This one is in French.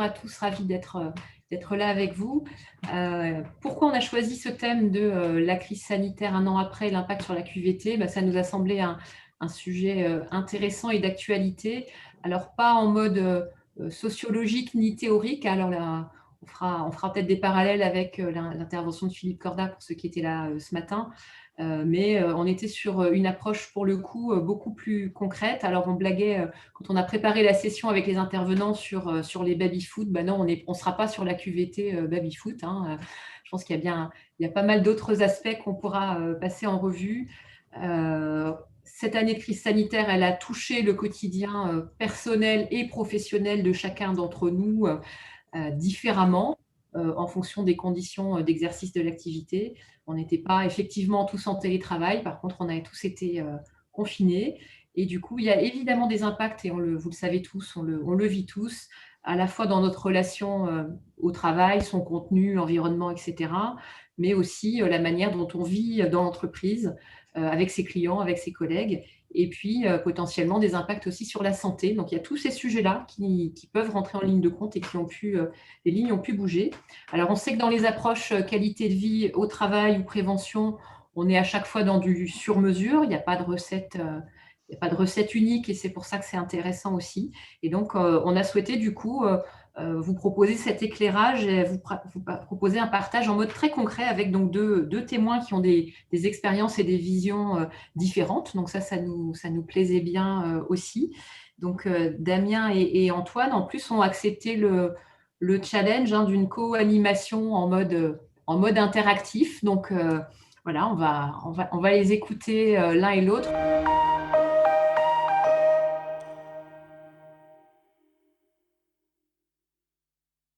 à tous, ravie d'être là avec vous. Pourquoi on a choisi ce thème de la crise sanitaire un an après, l'impact sur la QVT? Ça nous a semblé un sujet intéressant et d'actualité. Alors, pas en mode sociologique ni théorique. Alors là, on fera peut-être des parallèles avec l'intervention de Philippe Corda pour ceux qui étaient là ce matin. Mais on était sur une approche pour le coup beaucoup plus concrète. Alors on blaguait quand on a préparé la session avec les intervenants sur les baby-foot. Non, on ne sera pas sur la QVT baby-foot, hein. Je pense il y a pas mal d'autres aspects qu'on pourra passer en revue. Cette année de crise sanitaire, elle a touché le quotidien personnel et professionnel de chacun d'entre nous différemment en fonction des conditions d'exercice de l'activité. On n'était pas effectivement tous en télétravail, par contre, on avait tous été confinés. Et du coup, il y a évidemment des impacts, et vous le savez tous, on le vit tous, à la fois dans notre relation au travail, son contenu, l'environnement, etc., mais aussi la manière dont on vit dans l'entreprise, avec ses clients, avec ses collègues, et puis potentiellement des impacts aussi sur la santé. Donc il y a tous ces sujets-là qui peuvent rentrer en ligne de compte et les lignes ont pu bouger. Alors on sait que dans les approches qualité de vie au travail ou prévention, on est à chaque fois dans du sur-mesure, il n'y a pas de recette. Il n'y a pas de recette unique et c'est pour ça que c'est intéressant aussi. Et donc, on a souhaité du coup vous proposer cet éclairage et vous proposer un partage en mode très concret avec donc deux témoins qui ont des expériences et des visions différentes. Donc ça nous plaisait bien aussi. Donc Damien et Antoine, en plus, ont accepté le challenge d'une co-animation en mode interactif. Donc voilà, on va les écouter l'un et l'autre.